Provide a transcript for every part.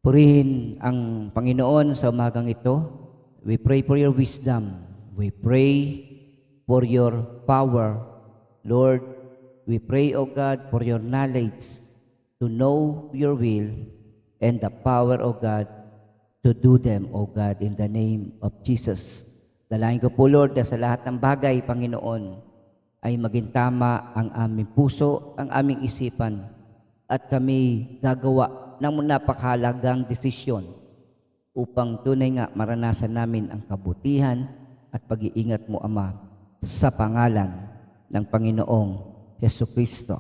Purihin ang Panginoon sa umagang ito. We pray for your wisdom. We pray for your power. Lord, we pray, O God, for your knowledge to know your will and the power, O God, to do them, O God, in the name of Jesus. Dalangin ko po, Lord, na sa lahat ng bagay, Panginoon, ay maging tama ang aming puso, ang aming isipan, at kami gagawa ng napakahalagang desisyon upang tunay nga maranasan namin ang kabutihan at pag-iingat mo, Ama, sa pangalan ng Panginoong Jesucristo.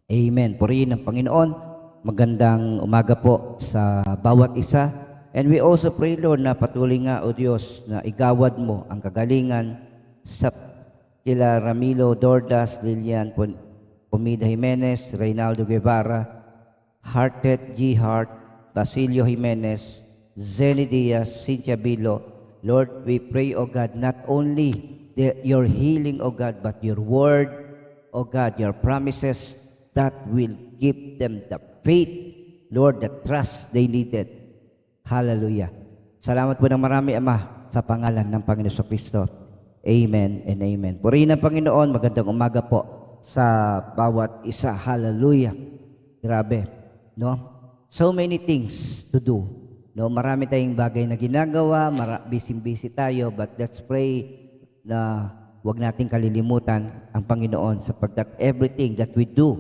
Amen. Purihin ang Panginoon. Magandang umaga po sa bawat isa. And we also pray, Lord, na patuloy nga, O Diyos, na igawad mo ang kagalingan sa kila Ramilo Dordas, Lilian Pomida Jimenez, Reynaldo Guevara, Hearted G. Hart, Basilio Jimenez, Zenny Diaz, Cynthia Bilo. Lord, we pray, O God, not only your healing, O God, but your word, O God, your promises that will give them the faith, Lord, the trust they needed. Hallelujah. Salamat po ng marami, Ama, sa pangalan ng Panginoon Kristo. Amen and amen. Purihin ang Panginoon. Magandang umaga po sa bawat isa. Hallelujah. Grabe. No? So many things to do. No, marami tayong bagay na ginagawa, busy tayo, but let's pray na huwag nating kalilimutan ang Panginoon sapagkat everything that we do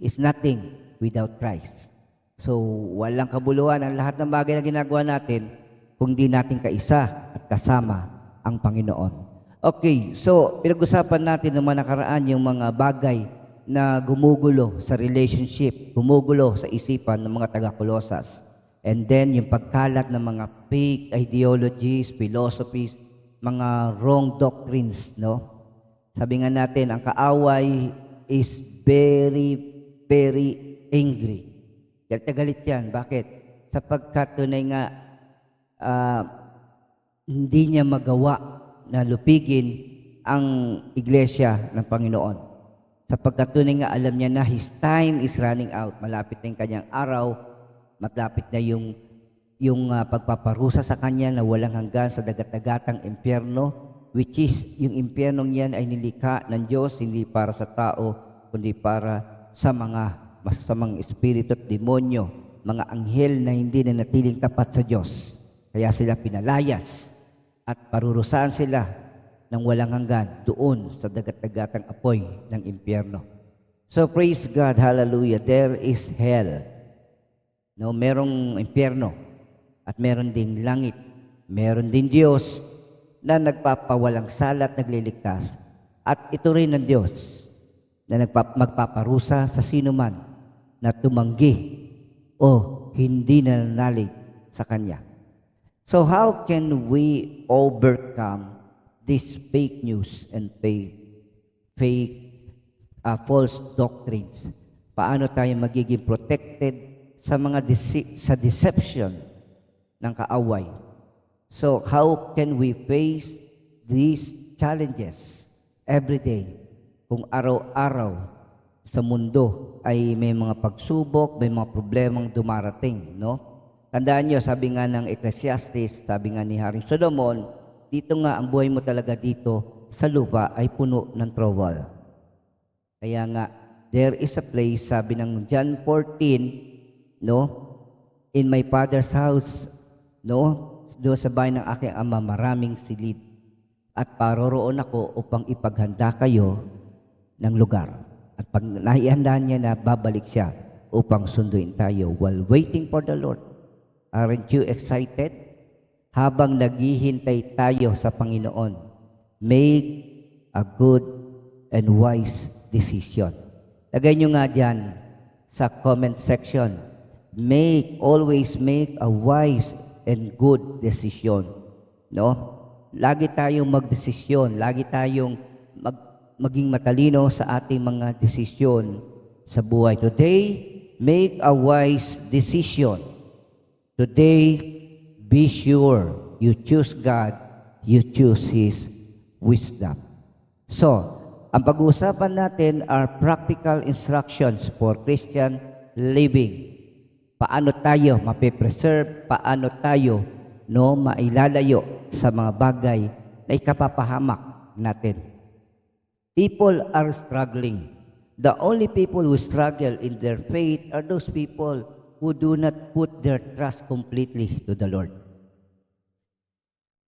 is nothing without Christ. So, walang kabuluhan ang lahat ng bagay na ginagawa natin kung di natin kaisa at kasama ang Panginoon. Okay, so pinag-usapan natin naman nakaraan yung mga bagay na gumugulo sa relationship, gumugulo sa isipan ng mga taga-Kolosas. And then, yung pagkalat ng mga fake ideologies, philosophies, mga wrong doctrines, no? Sabi nga natin, ang kaaway is very, very angry. Galit na galit yan. Bakit? Sapagkat tunay nga, hindi niya magawa na lupigin ang iglesia ng Panginoon. Sapagkat tunay nga alam niya na his time is running out. Malapit na yung kanyang araw, malapit na yung pagpaparusa sa kanya na walang hanggan sa dagat-dagatang impyerno, which is yung impyernong yan ay nilikha ng Diyos, hindi para sa tao, kundi para sa mga masasamang espiritu at demonyo, mga anghel na hindi na natiling tapat sa Diyos. Kaya sila pinalayas at parurusahan sila ng walang hanggan doon sa dagat-dagatang apoy ng impyerno. So praise God, hallelujah, there is hell. No, merong impyerno at meron ding langit. Meron din Diyos na nagpapawalang sala at nagliligtas. At ito rin ang Diyos na magpaparusa sa sino man na tumanggi o hindi nananalig sa Kanya. So how can we overcome these fake news and false doctrines? Paano tayo magiging protected sa mga sa deception ng kaaway? So how can we face these challenges every day kung araw-araw sa mundo ay may mga pagsubok, may mga problemang dumarating, no? Tandaan niyo, sabi nga ng Ecclesiastes, sabi nga ni Haring Solomon, dito nga ang buhay mo talaga dito sa lupa ay puno ng trouble. Kaya nga, there is a place, sabi ng John 14, no? In my Father's house, no? Doon sa bahay ng aking Ama, maraming silid. At paroroon ako upang ipaghanda kayo ng lugar. At pag naihandaan niya na, babalik siya upang sunduin tayo while waiting for the Lord. Aren't you excited? Habang naghihintay tayo sa Panginoon, make a good and wise decision. Lagay nyo nga dyan sa comment section, always make a wise and good decision. No? Lagi tayong magdesisyon, lagi tayong maging matalino sa ating mga desisyon sa buhay. Today, make a wise decision. Today, be sure you choose God, you choose His wisdom. So, ang pag-uusapan natin are practical instructions for Christian living. paano tayo mape-preserve, paano tayo mailalayo sa mga bagay na ikapapahamak natin. People are struggling. The only people who struggle in their faith are those people who do not put their trust completely to the Lord.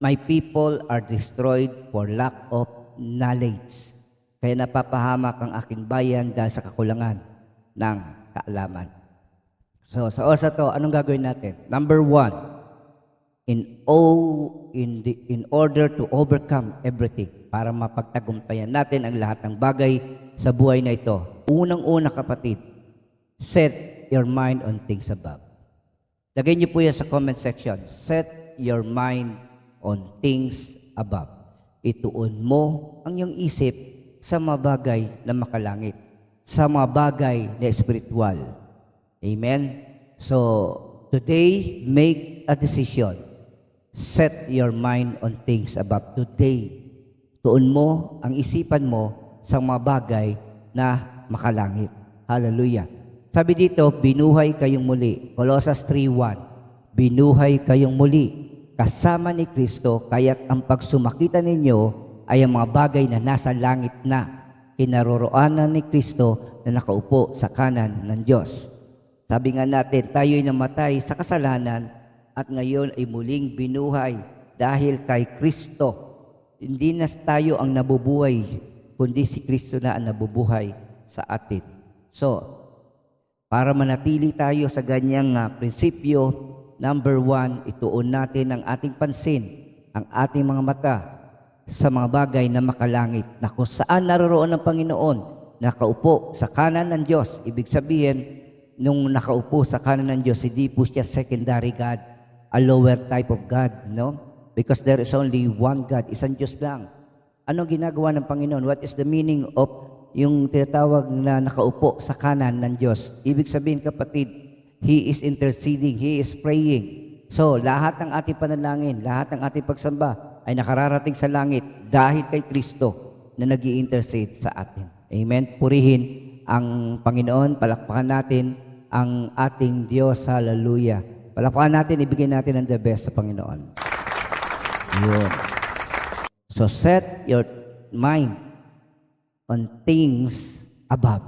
My people are destroyed for lack of knowledge. Kaya napapahamak ang aking bayan dahil sa kakulangan ng kaalaman. So sa oras na to, anong gagawin natin? Number 1, in order to overcome everything, para mapagtagumpayan natin ang lahat ng bagay sa buhay na ito. Unang-una kapatid, set your mind on things above. Lagay niyo po yan sa comment section. Set your mind on things above. Ituon mo ang iyong isip sa mga bagay na makalangit, sa mga bagay na spiritual. Amen? So, today, make a decision. Set your mind on things above. Today, tuon mo ang isipan mo sa mga bagay na makalangit. Hallelujah. Sabi dito, binuhay kayong muli. Colossus 3:1. Binuhay kayong muli kasama ni Kristo, kaya't ang pagsumakita ninyo ay ang mga bagay na nasa langit na, kinaroroonan ni Kristo na nakaupo sa kanan ng Diyos. Sabi nga natin, tayo'y namatay sa kasalanan at ngayon ay muling binuhay dahil kay Kristo. Hindi na tayo ang nabubuhay, kundi si Kristo na ang nabubuhay sa atin. So, para manatili tayo sa ganyang prinsipyo, number 1, ituon natin ang ating pansin, ang ating mga mata sa mga bagay na makalangit, na kung saan naroroon ang Panginoon, nakaupo sa kanan ng Diyos. Ibig sabihin, nung nakaupo sa kanan ng Diyos, hindi po siya secondary God, a lower type of God, no? Because there is only one God, isang Diyos lang. Anong ginagawa ng Panginoon? What is the meaning of yung tinatawag na nakaupo sa kanan ng Diyos? Ibig sabihin, kapatid, He is interceding, He is praying. So, lahat ng ating panalangin, lahat ng ating pagsamba ay nakararating sa langit dahil kay Kristo na nag-i-intercede sa atin. Amen? Purihin ang Panginoon, palakpakan natin ang ating Diyos. Hallelujah. Palakpakan natin, ibigay natin ang the best sa Panginoon. Yun. So, set your mind on things above.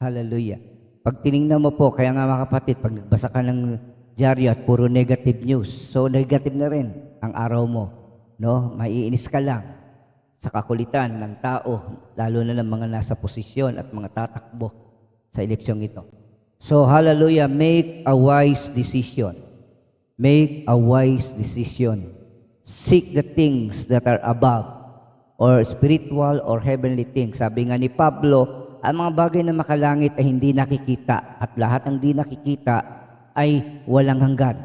Hallelujah. Pag tinignan mo po, kaya nga mga kapatid, pag nagbasa ka ng dyaryo at puro negative news, so negative na rin ang araw mo. No? Maiinis ka lang sa kakulitan ng tao, lalo na ng mga nasa posisyon at mga tatakbo sa eleksyong ito. So, hallelujah, make a wise decision. Make a wise decision. Seek the things that are above, or spiritual or heavenly things. Sabi nga ni Pablo, ang mga bagay na makalangit ay hindi nakikita at lahat ng di nakikita ay walang hanggan.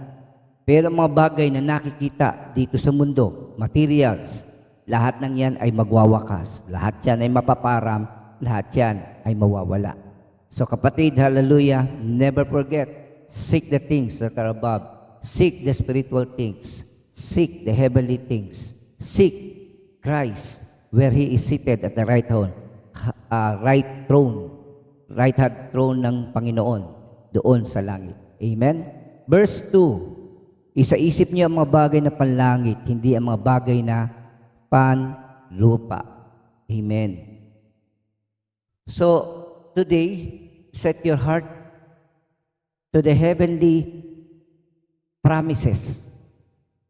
Pero mga bagay na nakikita dito sa mundo, materials, lahat ng yan ay magwawakas. Lahat yan ay mapaparam, lahat yan ay mawawala. So kapatid, hallelujah, never forget, seek the things that are above. Seek the spiritual things. Seek the heavenly things. Seek Christ where He is seated at the right hand throne ng Panginoon doon sa langit. Amen? Verse 2, isaisip niyo ang mga bagay na panlangit, hindi ang mga bagay na panlupa. Amen. So, today, set your heart to the heavenly promises.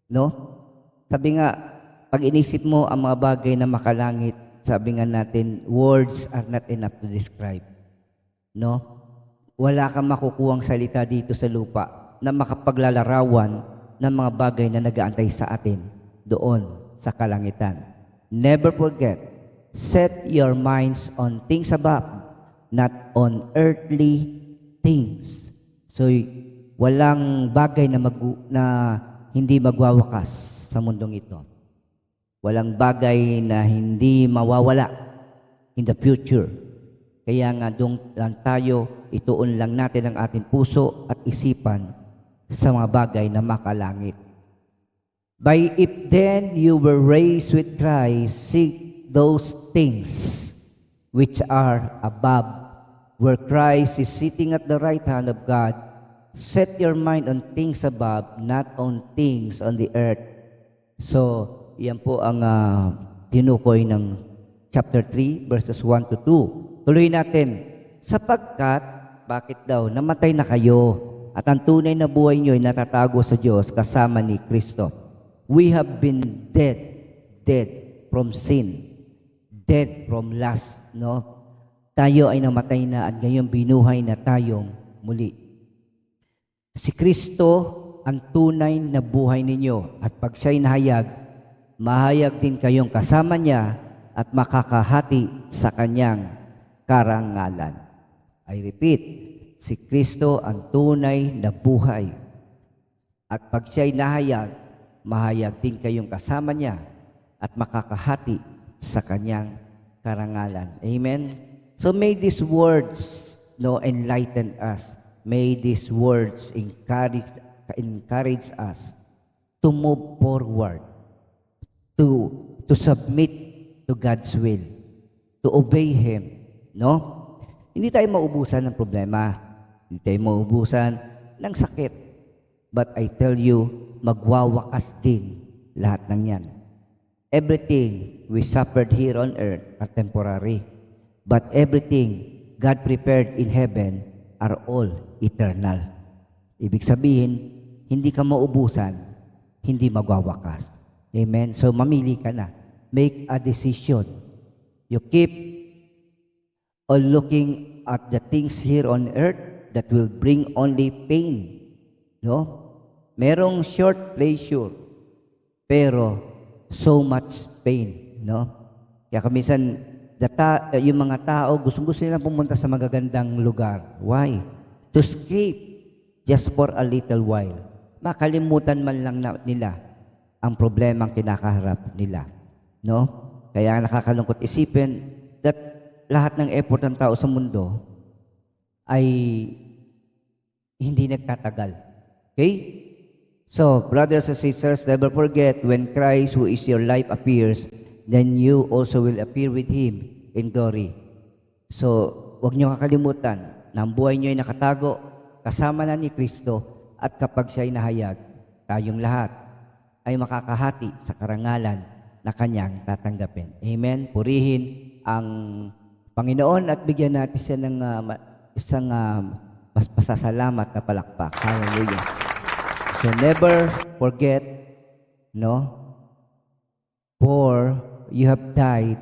No? Sabi nga, pag inisip mo ang mga bagay na makalangit, sabi nga natin, words are not enough to describe. No? Wala kang makukuhang salita dito sa lupa na makapaglalarawan ng mga bagay na nag-aantay sa atin doon sa kalangitan. Never forget, set your minds on things above, not on earthly things. So, walang bagay na hindi magwawakas sa mundong ito. Walang bagay na hindi mawawala in the future. Kaya nga doon lang tayo, ituon lang natin ang ating puso at isipan sa mga bagay na makalangit. By if then you were raised with Christ, seek those things which are above, where Christ is sitting at the right hand of God. Set your mind on things above, not on things on the earth. So, yan po ang tinukoy ng chapter 3, verses 1 to 2. Tuloy natin. Sapagkat, bakit daw? Namatay na kayo at ang tunay na buhay nyo ay natatago sa Diyos kasama ni Kristo. We have been dead from sin, dead from lust, no? Tayo ay namatay na at ngayon binuhay na tayong muli. Si Kristo ang tunay na buhay ninyo at pag siya'y nahayag, mahayag din kayong kasama niya at makakahati sa kanyang karangalan. I repeat, si Kristo ang tunay na buhay at pag siya'y nahayag, mahayag din kayong kasama niya at makakahati sa kanyang karangalan. Amen? So may these words enlighten us. May these words encourage us to move forward, to submit to God's will, to obey Him. No? Hindi tayo maubusan ng problema. Hindi tayo maubusan ng sakit. But I tell you, magwawakas din lahat ng yan. Everything we suffered here on earth are temporary. But everything God prepared in heaven are all eternal. Ibig sabihin, hindi ka maubusan, hindi magwawakas. Amen? So mamili ka na. Make a decision. You keep on looking at the things here on earth that will bring only pain. No? Merong short pleasure, pero so much pain. No? Kaya kamisan, yung mga tao, gusto nila pumunta sa magagandang lugar. Why? To escape just for a little while. Makalimutan man lang nila ang problemang kinakaharap nila. No? Kaya nakakalungkot isipin that lahat ng effort ng tao sa mundo ay hindi nagtatagal. Okay? So, brothers and sisters, never forget when Christ, who is your life, appears, then you also will appear with Him in glory. So, huwag niyo kakalimutan na ang buhay niyo ay nakatago, kasama na ni Kristo, at kapag siya ay nahayag, tayong lahat ay makakahati sa karangalan na kanyang tatanggapin. Amen? Purihin ang Panginoon at bigyan natin siya ng isang pasasalamat na palakpak. Hallelujah. So, never forget, for you have died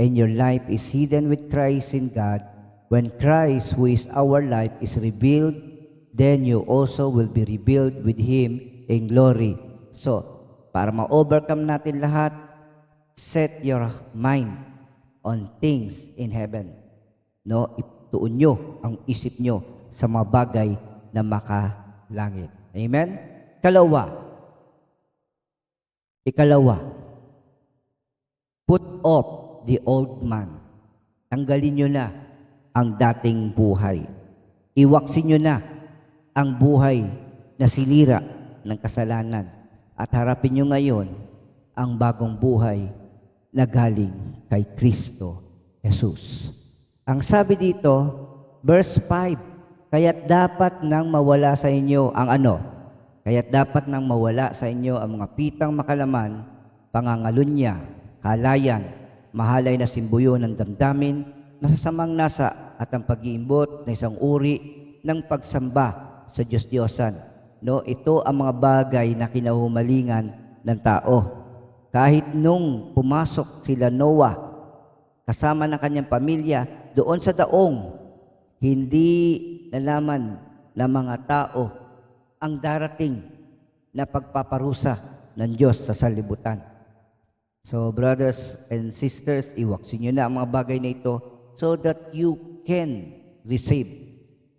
and your life is hidden with Christ in God. When Christ, who is our life, is revealed, then you also will be revealed with Him in glory. So, para ma-overcome natin lahat, set your mind on things in heaven. Ituon nyo ang isip nyo sa mga bagay na makalangit. Amen? Ikalawa, put off the old man. Tanggalin nyo na ang dating buhay. Iwaksin nyo na ang buhay na sinira ng kasalanan at harapin nyo ngayon ang bagong buhay na galing kay Kristo Jesus. Ang sabi dito, verse 5, kaya't dapat nang mawala sa inyo ang ano? Kaya't dapat nang mawala sa inyo ang mga pitang makalaman, pangangalunya, kalayan, mahalay na simbuyo ng damdamin, nasasamang nasa at ang pag-iimbot na isang uri ng pagsamba sa Diyos-Diyosan. Ito ang mga bagay na kinahumalingan ng tao. Kahit nung pumasok sila Noah, kasama ng kanyang pamilya, doon sa daong, hindi nalaman ng mga tao ang darating na pagpaparusa ng Diyos sa salibutan. So, brothers and sisters, iwaksin nyo na ang mga bagay na ito so that you can receive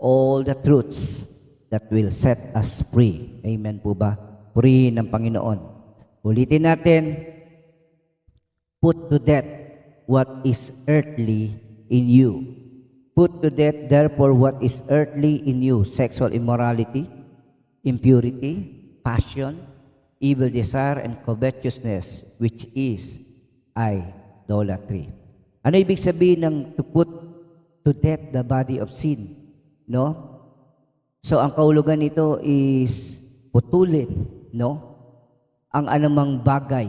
all the truths that will set us free. Amen po ba? Purihin ng Panginoon. Ulitin natin, put to death what is earthly in you. Put to death, therefore, what is earthly in you: sexual immorality, impurity, passion, evil desire, and covetousness, which is idolatry. Ano ibig sabihin ng to put to death the body of sin? So ang kahulugan nito is putulin, no? Ang anumang bagay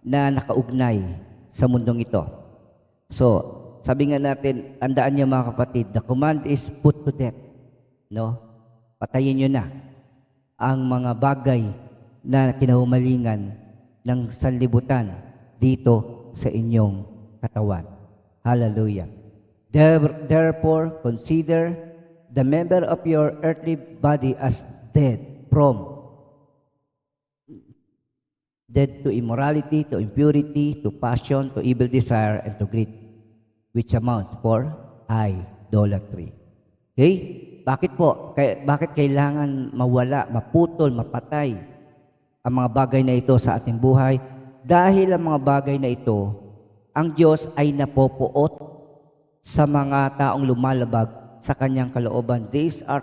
na nakaugnay sa mundong ito. So, sabi nga natin, tandaan niyo mga kapatid, the command is put to death, no? Patayin niyo na ang mga bagay na kinahumalingan ng sanlibutan dito sa inyong katawan. Hallelujah. Therefore, consider the member of your earthly body as dead to immorality, to impurity, to passion, to evil desire, and to greed, which amounts for idolatry. Okay? Bakit po? Bakit kailangan mawala, maputol, mapatay ang mga bagay na ito sa ating buhay? Dahil ang mga bagay na ito, ang Diyos ay napopuot sa mga taong lumalabag sa kanyang kalooban. These are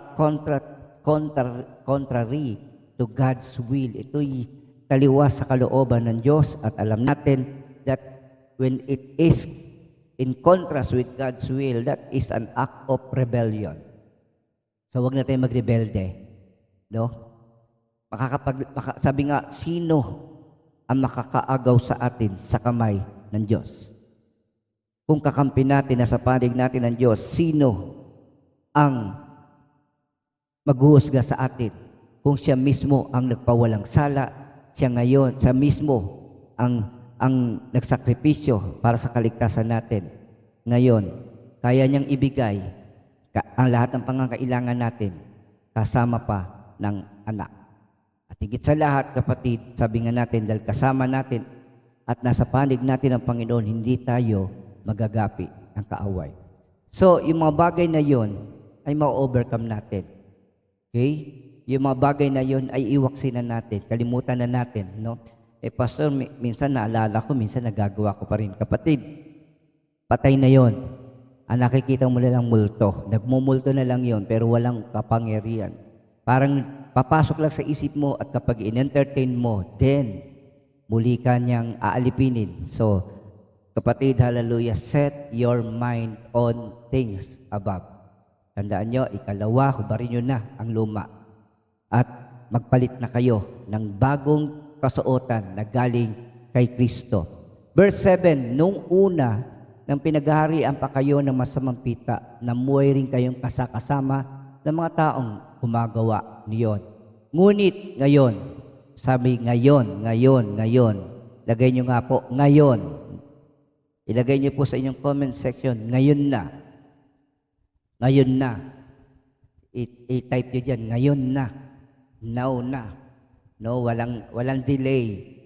contrary to God's will. Ito'y taliwas sa kalooban ng Diyos, at alam natin that when it is in contrast with God's will, that is an act of rebellion. So wag na tayong magrebelde, no? Sabi nga, sino ang makakaagaw sa atin sa kamay ng Diyos? Kung kakampi natin, nasa panig natin ng Diyos, sino ang maghuhusga sa atin? Kung siya mismo ang nagpawalang sala, siya mismo ang nagsakripisyo para sa kaligtasan natin. Ngayon, kaya niyang ibigay ang lahat ng pangangailangan natin kasama pa ng anak. At higit sa lahat, kapatid, sabi nga natin, dahil kasama natin at nasa panig natin ang Panginoon, hindi tayo magagapi ang kaaway. So, yung mga bagay na yon ay ma-overcome natin. Okay? Yung mga bagay na yon ay iwaksin na natin, kalimutan na natin, no? Pastor, minsan naalala ko, minsan nagagawa ko pa rin. Kapatid, patay na yon. Ang nakikita mo na lang multo. Nagmumulto na lang yon, pero walang kapangyarihan. Parang papasok lang sa isip mo, at kapag in-entertain mo, then muli ka niyang aalipinin. So, kapatid, hallelujah, set your mind on things above. Tandaan nyo, ikalawa, hubarin nyo na ang luma. At magpalit na kayo ng bagong kasuotan na galing kay Kristo. Verse 7, nung una, nang pinaghaharian pa kayo ng masamang pita, namuhay rin kayong kasakasama ng mga taong gumagawa niyon. Ngunit ngayon, sabi ngayon, lagay nyo nga po, ngayon. Ilagay nyo po sa inyong comment section, ngayon na. Ngayon na. I-type nyo dyan, ngayon na. Now na. No, walang delay.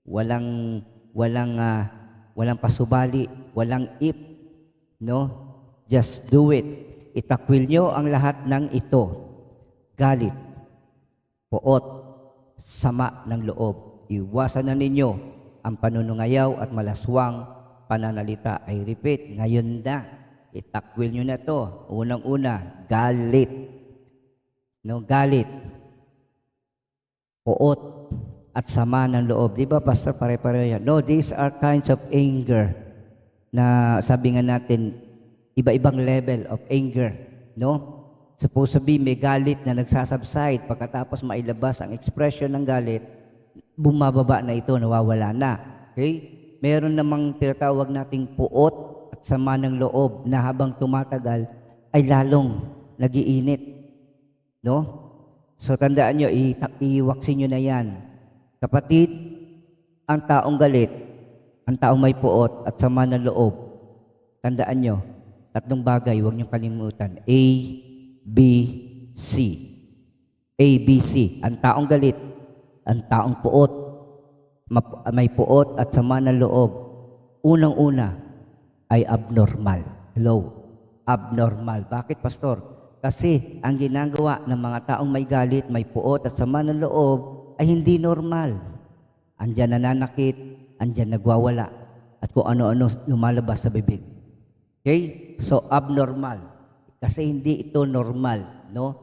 Walang pasubali, walang if. No? Just do it. Itakwil nyo ang lahat ng ito. Galit, poot, sama ng loob. Iwasan na ninyo ang panunungayaw at malaswang pananalita. I repeat, ngayon na. Itakwil nyo na to. Unang-una, galit. No, galit. Poot at sama ng loob. Di ba, Pastor, pare-pareho yan? No, these are kinds of anger na sabi nga natin, iba-ibang level of anger. No? Supposed to be may galit na nagsasubside. Pagkatapos mailabas ang expression ng galit, bumababa na ito, nawawala na. Okay? Meron namang tinatawag nating puot at sama ng loob na habang tumatagal ay lalong nagiinit. No? So tandaan nyo, iwaksin nyo na yan. Kapatid, ang taong galit, ang taong may puot at sama ng loob, tandaan nyo, tatlong bagay, huwag nyo kalimutan. A, B, C. A, B, C. Ang taong galit, ang taong puot, may puot at sama ng loob, unang-una ay abnormal. Hello? Abnormal. Bakit, Pastor? Kasi ang ginagawa ng mga taong may galit, may puot at sama ng loob ay hindi normal. Andyan nananakit, andyan nagwawala, at kung ano-ano lumalabas sa bibig. Okay? So, abnormal. Kasi hindi ito normal, no?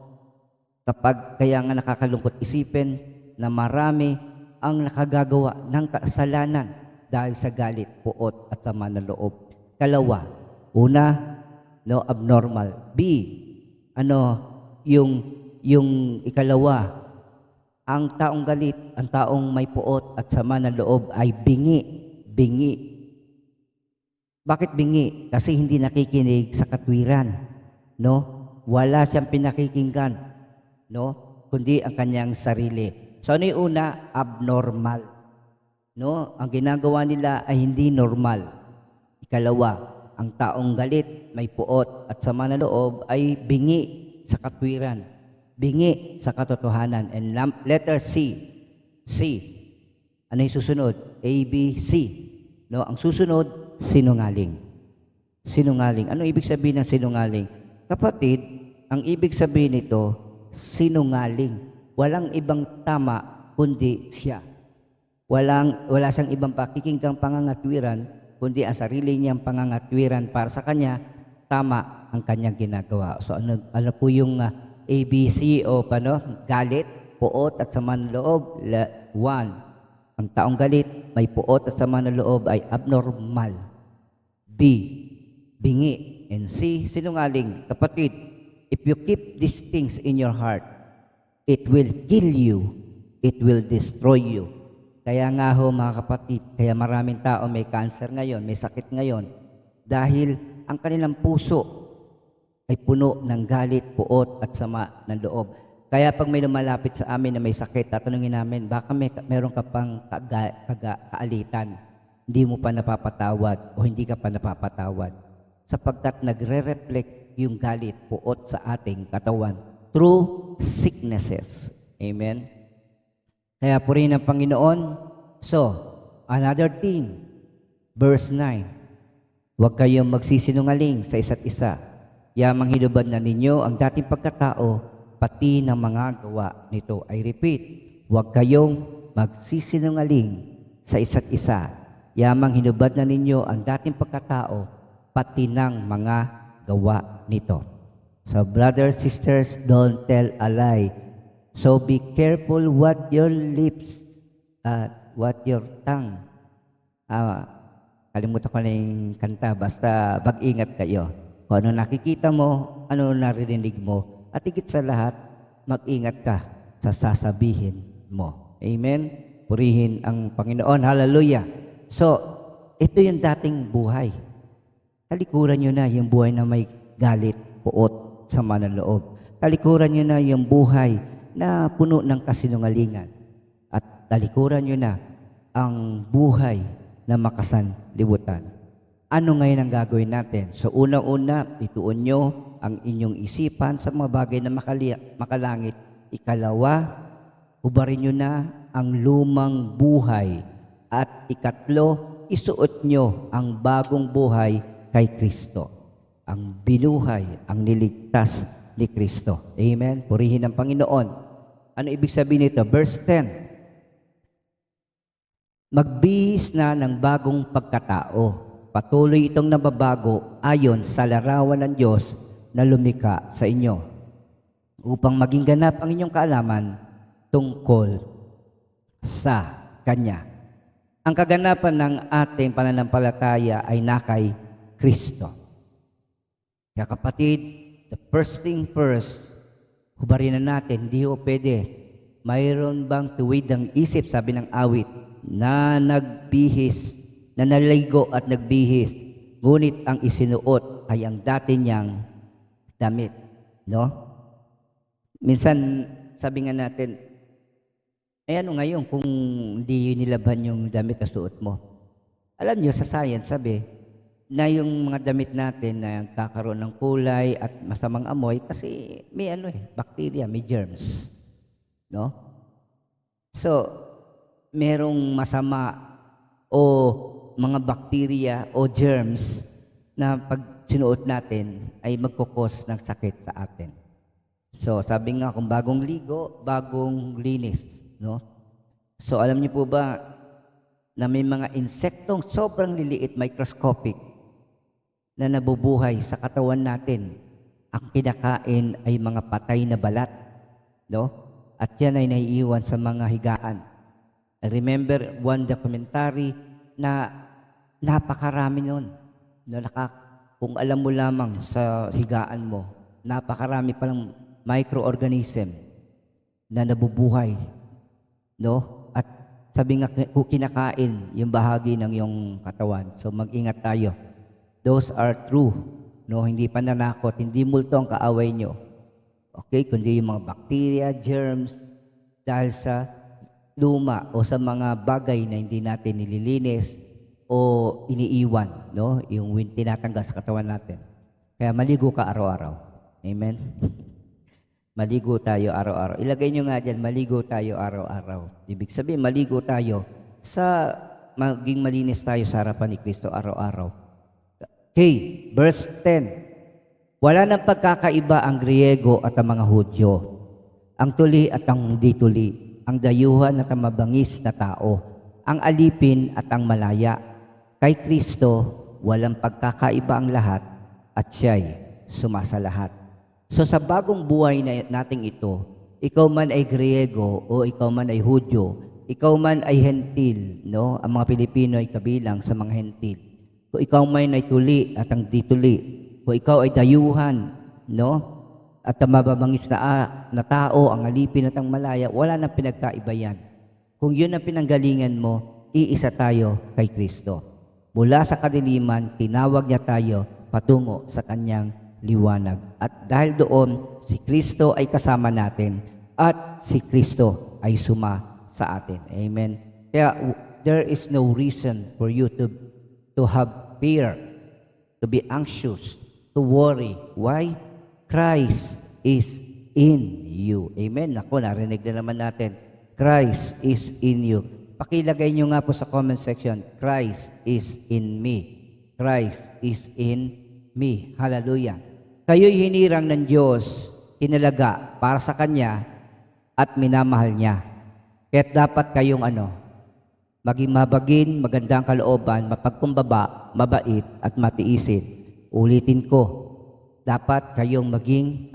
Kaya nga nakakalungkot isipin na marami ang nakagagawa ng kasalanan dahil sa galit, puot at sama ng loob. Kalawa, una, no, abnormal. B, yung yung ikalawa, ang taong galit, ang taong may puot at sama ng loob ay bingi. Bingi. Bakit bingi? Kasi hindi nakikinig sa katwiran, no? Wala siyang pinakikinggan, no? Kundi ang kanyang sarili. So ano yung una? Abnormal, no? Ang ginagawa nila ay hindi normal. Ikalawa, ang taong galit, may puot at sama ng loob ay bingi sa katwiran. Bingi sa katotohanan. And letter C. C. Ano yung susunod? A, B, C. No, ang susunod, sinungaling. Sinungaling. Ano ibig sabihin ng sinungaling? Kapatid, ang ibig sabihin nito, sinungaling. Walang ibang tama kundi siya. Wala siyang ibang pakikinggang pangangatwiran kundi ang sarili niyang pangangatwiran para sa kanya, tama ang kanyang ginagawa. So ano po yung ABC o galit, puot at sama ng loob? 1. Ang taong galit, may puot at sama ng loob ay abnormal. B. Bingi. And C. Sinungaling. Kapatid, if you keep these things in your heart, it will kill you. It will destroy you. Kaya nga ho mga kapatid, kaya maraming tao may cancer ngayon, may sakit ngayon, dahil ang kanilang puso ay puno ng galit, puot at sama ng loob. Kaya pag may lumalapit sa amin na may sakit, tatanungin namin, baka meron ka pang kaalitan, hindi mo pa napapatawad o hindi ka pa napapatawad. Sapagkat nagre-reflect yung galit, puot sa ating katawan through sicknesses. Amen? Kaya purihin ang Panginoon. So, another thing, verse 9, huwag kayong magsisinungaling sa isa't isa. Yamang hinubad na ninyo ang dating pagkatao, pati ng mga gawa nito. I repeat, huwag kayong magsisinungaling sa isa't isa. Yamang hinubad na ninyo ang dating pagkatao, pati ng mga gawa nito. So, brothers, sisters, don't tell a lie. So, be careful what your lips, what your tongue. Kalimutan ko na yung kanta, basta mag-ingat kayo. Kung ano nakikita mo, ano naririnig mo, at higit sa lahat, mag-ingat ka sa sasabihin mo. Amen? Purihin ang Panginoon. Hallelujah. So, ito yung dating buhay. Talikuran nyo na yung buhay na may galit, puot, sama ng loob. Talikuran nyo na yung buhay na puno ng kasinungalingan. At talikuran nyo na ang buhay na makasanlibutan. Ano ngayon ang gagawin natin? So una-una, ituon nyo ang inyong isipan sa mga bagay na makalangit. Ikalawa, hubarin nyo na ang lumang buhay. At ikatlo, isuot nyo ang bagong buhay kay Kristo. Ang binuhay, ang niligtas ni Kristo. Amen? Purihin ang Panginoon. Ano ibig sabihin nito? Verse 10. Magbihis na ng bagong pagkatao. Patuloy itong nababago ayon sa larawan ng Diyos na lumikha sa inyo upang maging ganap ang inyong kaalaman tungkol sa Kanya. Ang kaganapan ng ating pananampalataya ay nakay Kristo. Kaya kapatid, the first thing first, hubarin na natin, hindi ho pwede. Mayroon bang tuwid ng isip, sabi ng awit, na nagbihis, na naligo at nagbihis, ngunit ang isinuot ay ang dati niyang damit. No? Minsan, sabi nga natin, ano ngayon kung hindi nilaban yung damit na suot mo? Alam niyo, sa science, sabi, na yung mga damit natin na kakaroon ng kulay at masamang amoy kasi may bacteria, may germs. No? So, merong masama o mga bacteria o germs na pag sinuot natin ay magkukos ng sakit sa atin. So, sabi nga kung bagong ligo, bagong linis, no? So, alam niyo po ba na may mga insektong sobrang liliit, microscopic, na nabubuhay sa katawan natin. Ang kinakain ay mga patay na balat, no? At yan ay naiiwan sa mga higaan. I remember one documentary na napakarami nun. Kung alam mo lamang sa higaan mo, napakarami palang microorganism na nabubuhay, no? At sabi nga kung kinakain yung bahagi ng iyong katawan. So mag-ingat tayo. Those are true, no? Hindi pananakot, hindi multo ang kaaway nyo. Okay, kundi yung mga bacteria, germs, dahil sa luma o sa mga bagay na hindi natin nililinis o iniiwan, no? Yung tinatanggal sa katawan natin. Kaya maligo ka araw-araw. Amen? Maligo tayo araw-araw. Ilagay nyo nga dyan, maligo tayo araw-araw. Ibig sabihin, maligo tayo sa maging malinis tayo sa harapan ni Kristo araw-araw. Okay, verse 10. Wala nang pagkakaiba ang Griego at ang mga Hudyo, ang tuli at ang di tuli, ang dayuhan at ang mabangis na tao, ang alipin at ang malaya. Kay Kristo, walang pagkakaiba ang lahat at siya'y sumasalahat. So sa bagong buhay nating ito, ikaw man ay Griego o ikaw man ay Hudyo, ikaw man ay Hentil, no? Ang mga Pilipino ay kabilang sa mga Hentil. Kung ikaw man ay tuli at ang di tuli, kung ikaw ay dayuhan, no? At ang mababangis na tao, ang alipin at ang malaya, wala nang pinagkaiba yan. Kung yun ang pinanggalingan mo, iisa tayo kay Kristo. Mula sa kadiliman, tinawag niya tayo patungo sa kanyang liwanag. At dahil doon, si Kristo ay kasama natin at si Kristo ay suma sa atin. Amen. Kaya there is no reason for you to have fear, to be anxious, to worry. Why? Christ is in you. Amen. Ako, narinig na naman natin. Christ is in you. Pakilagay nyo nga po sa comment section, Christ is in me. Christ is in me. Hallelujah. Kayo'y hinirang ng Diyos, tinalaga para sa Kanya at minamahal Niya. Kaya't dapat kayong maging mabagin, magandang kalooban, mapagkumbaba, mabait at matiisin. Ulitin ko, dapat kayong maging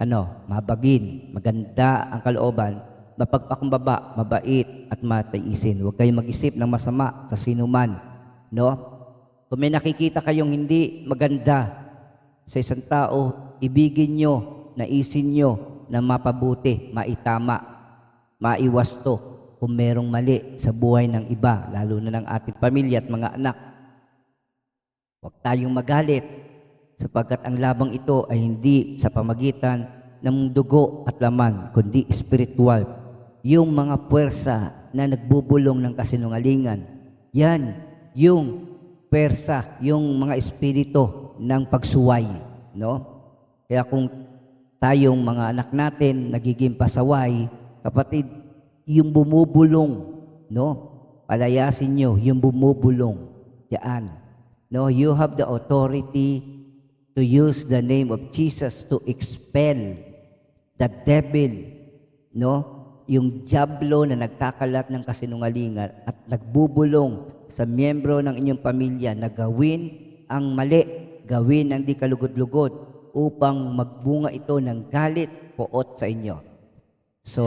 mabagin, maganda ang kalooban, mapagpakumbaba, mabait at matiisin. Huwag kayong mag-isip ng masama sa sinuman, no? Kung may nakikita kayong hindi maganda sa isang tao, ibigin nyo, naisin nyo na mapabuti, maitama, maiwasto kung merong mali sa buhay ng iba, lalo na ng ating pamilya at mga anak. Huwag tayong magalit sapagkat ang labang ito ay hindi sa pamagitan ng dugo at laman, kundi spiritual. Yung mga puwersa na nagbubulong ng kasinungalingan, yan, yung puwersa, yung mga espiritu ng pagsuway, no? Kaya kung tayong mga anak natin nagiging pasaway, kapatid, yung bumubulong, no? Palayasin nyo, yung bumubulong, yan. No, you have the authority to use the name of Jesus to expel the devil, no? Yung diablo na nagkakalat ng kasinungalingan at nagbubulong sa miyembro ng inyong pamilya na gawin ang mali, gawin ang di kalugod-lugod upang magbunga ito ng galit, poot sa inyo. So,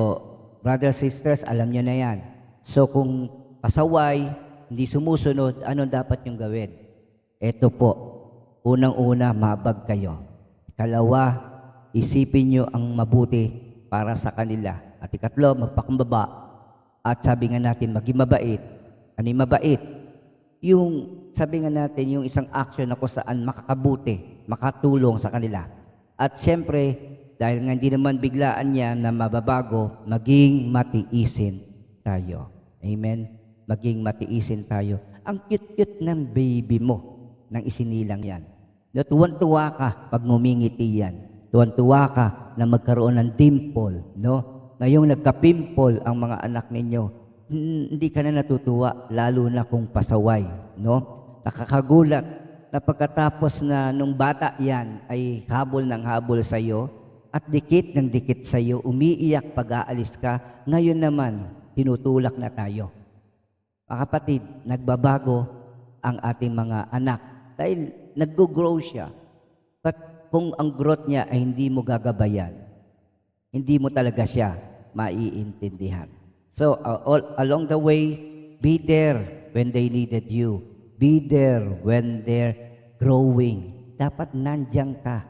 brothers, sisters, alam nyo na yan. So, kung pasaway, hindi sumusunod, anong dapat yung gawin? Ito po, unang-una, mabag kayo. Ikalawa, isipin nyo ang mabuti para sa kanila. At ikatlo, magpakumbaba. At sabi nga natin, maging mabait. Ano yung mabait? Yung, sabi nga natin, yung isang action na kung saan makakabuti, makatulong sa kanila. At siyempre, dahil nga hindi naman biglaan niya na mababago, maging matiisin tayo. Amen? Maging matiisin tayo. Ang cute-cute ng baby mo nang isinilang yan. No, tuwan-tuwa ka pag ngumingiti yan. Tuwan-tuwa ka na magkaroon ng dimple. No? Ngayong nagka-pimple ang mga anak ninyo, hindi ka na natutuwa, lalo na kung pasaway. No? Nakakagulat na pagkatapos na nung bata yan ay habol ng habol sa iyo at dikit ng dikit sa iyo, umiiyak pag aalis ka, ngayon naman, tinutulak na tayo. Mga kapatid, nagbabago ang ating mga anak dahil nag-grow siya. But kung ang growth niya ay hindi mo gagabayan, hindi mo talaga siya maiintindihan. So, along the way, be there when they needed you. Be there when they're growing. Dapat nandiyan ka.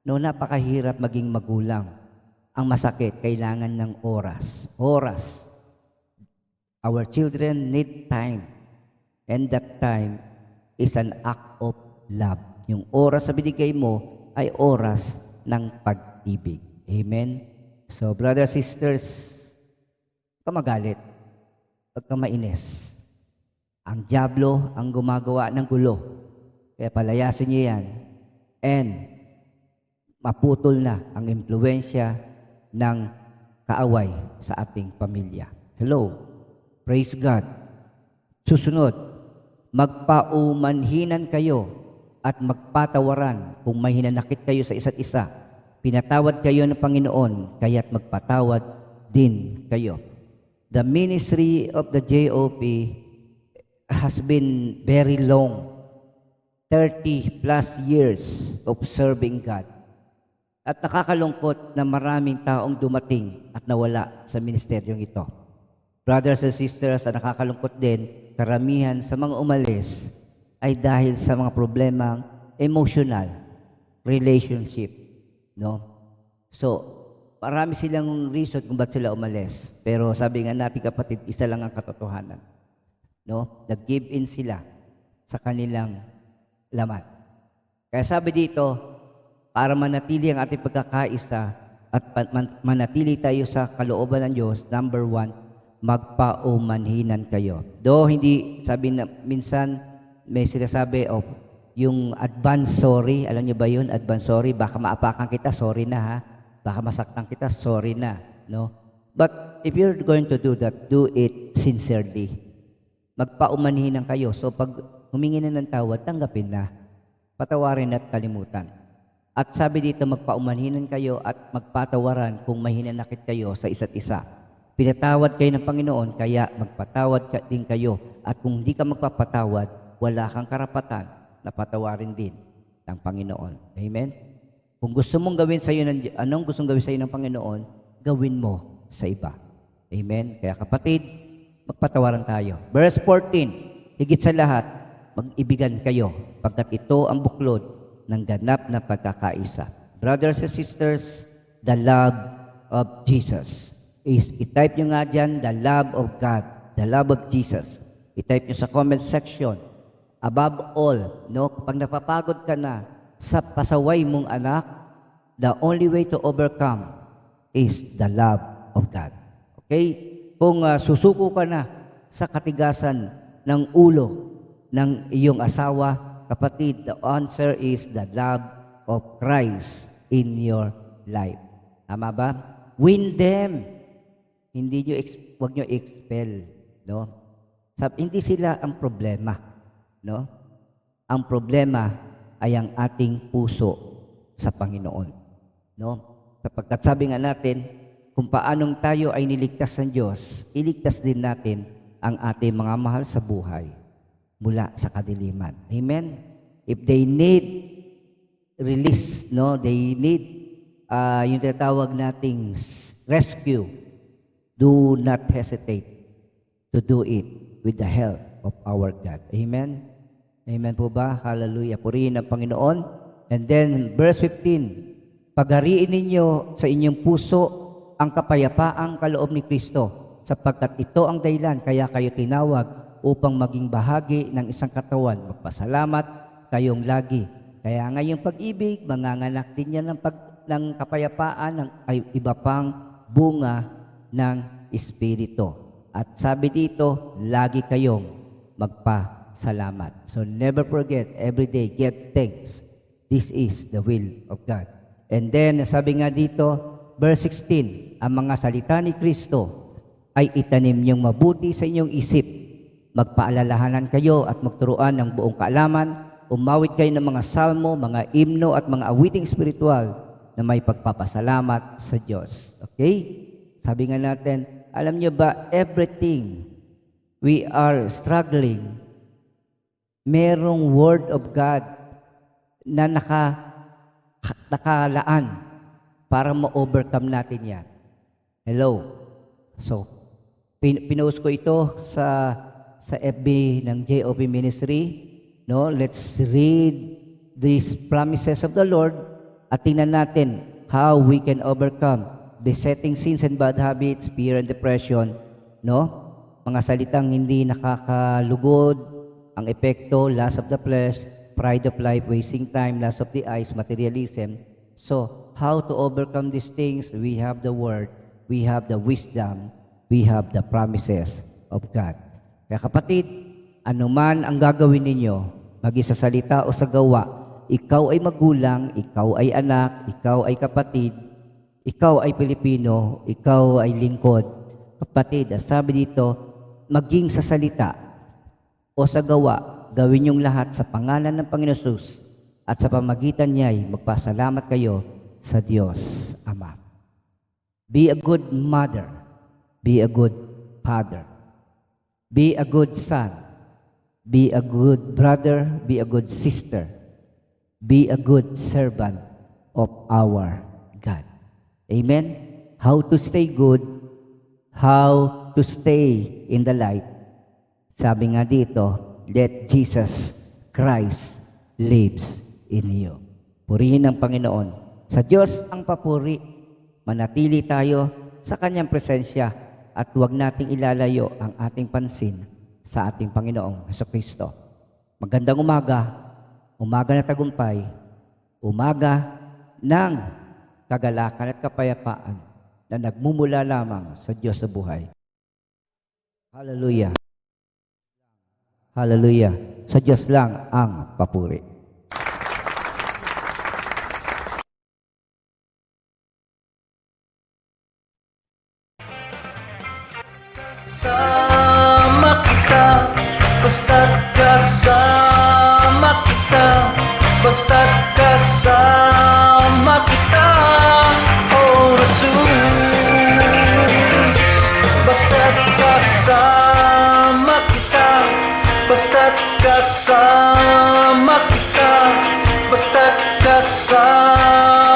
No, napakahirap maging magulang. ang masakit, kailangan ng oras. Oras. Our children need time. And that time is an act of love. Yung oras na binigay mo ay oras ng pag-ibig. Amen? So, brothers, sisters, huwag ka magalit. Huwag ka mainis. Ang dyablo ang gumagawa ng gulo. Kaya palayasin niyo yan. And maputol na ang impluensya ng kaaway sa ating pamilya. Hello. Praise God. Susunod, magpaumanhinan kayo at magpatawaran kung may hinanakit kayo sa isa't isa. Pinatawad kayo ng Panginoon, kaya't magpatawad din kayo. The ministry of the JOP has been very long, 30 plus years of serving God. At nakakalungkot na maraming taong dumating at nawala sa ministeryong ito. Brothers and sisters, nakakalungkot din, karamihan sa mga umalis ay dahil sa mga problemang emotional, relationship. No? So, marami silang reason kung ba't sila umalis. Pero sabi nga natin kapatid, isa lang ang katotohanan. No? Nag-give in sila sa kanilang laman. Kaya sabi dito, para manatili ang ating pagkakaisa at manatili tayo sa kalooban ng Diyos, number 1, magpaumanhinan kayo. Do hindi, sabi na, minsan may sinasabi, yung advance sorry, alam niyo ba yun? Advance sorry, baka maapakan kita, sorry na ha. Baka masaktan kita, sorry na. No? But if you're going to do that, do it sincerely. Magpaumanhinan kayo. So pag humingi na ng tawad, tanggapin na. Patawarin at kalimutan. At sabi dito, magpaumanhinan kayo at magpatawaran kung may hinanakit kayo sa isa't isa. Pinatawad kayo ng Panginoon, kaya magpatawad din kayo. At kung hindi ka magpapatawad, wala kang karapatan na patawarin din ng Panginoon. Amen? Kung gusto mong gawin sa iyo anong gustong gawin sa iyo ng Panginoon, gawin mo sa iba. Amen? Kaya kapatid, magpatawaran tayo. Verse 14, higit sa lahat, mag-ibigan kayo, pagkat ito ang buklod ng ganap na pagkakaisa. Brothers and sisters, the love of Jesus is, i-type nyo nga dyan, the love of God, the love of Jesus. I-type nyo sa comment section. Above all, no, kapag napapagod ka na sa pasaway mong anak, the only way to overcome is the love of God. Okay? Kung susuko ka na sa katigasan ng ulo ng iyong asawa, kapatid, the answer is the love of Christ in your life. Tama ba? Win them. Huwag nyo expel. No? Hindi sila ang problema. No? Ang problema ay ang ating puso sa Panginoon. No? Sapagkat sabi nga natin, kung paanong tayo ay niligtas ng Diyos, iligtas din natin ang ating mga mahal sa buhay mula sa kadiliman. Amen? If they need release, no, they need yung tinatawag nating rescue, do not hesitate to do it with the help of our God. Amen? Amen po ba? Hallelujah. Purihin ang Panginoon. And then, verse 15, pagariin ninyo sa inyong puso ang kapayapaang kaloob ni Kristo, sapagkat ito ang dahilan kaya kayo tinawag upang maging bahagi ng isang katawan. Magpasalamat kayong lagi. Kaya ngayong pag-ibig, manganganak din yan ng kapayapaan, ng iba pang bunga ng Espiritu. At sabi dito, lagi kayong magpasalamat. So never forget, every day, give thanks. This is the will of God. And then, sabi nga dito, verse 16, ang mga salita ni Kristo ay itanim niyong mabuti sa inyong isip. Magpaalalahanan kayo at magturuan ng buong kaalaman, umawit kayo ng mga salmo, mga himno at mga awiting spiritual na may pagpapasalamat sa Diyos. Okay? Sabi nga natin, alam niyo ba, everything we are struggling, merong Word of God na nakalaan para ma-overcome natin yan. Hello? So, pinost ko ito sa FB ng JOP Ministry. No, let's read these promises of the Lord at tingnan natin how we can overcome besetting sins and bad habits, fear and depression, no? Mga salitang hindi nakakalugod, ang epekto, lust of the flesh, pride of life, wasting time, lust of the eyes, materialism. So, how to overcome these things? We have the Word, we have the wisdom, we have the promises of God. Kaya kapatid, anuman ang gagawin ninyo, magi sa salita o sa gawa, ikaw ay magulang, ikaw ay anak, ikaw ay kapatid, ikaw ay Pilipino, ikaw ay lingkod. Kapatid, sabi dito, maging sa salita o sa gawa, gawin yung lahat sa pangalan ng Panginoon Jesus at sa pamagitan niya ay magpasalamat kayo sa Diyos Ama. Be a good mother. Be a good father. Be a good son. Be a good brother. Be a good sister. Be a good servant of our God. Amen? How to stay good, how to stay in the light. Sabi nga dito, let Jesus Christ lives in you. Purihin ang Panginoon. Sa Diyos ang papuri, manatili tayo sa Kanyang presensya at huwag nating ilalayo ang ating pansin sa ating Panginoong Jesucristo. Magandang umaga, umaga na tagumpay, umaga ng kagalakan at kapayapaan na nagmumula lamang sa Diyos sa buhay. Hallelujah. Hallelujah. Sa Diyos lang ang papuri. Kasama kita, basta't kasama kita, basta't kasama kita, oh Jesus. Basta't kasama kita, basta't kasama kita, basta't kasama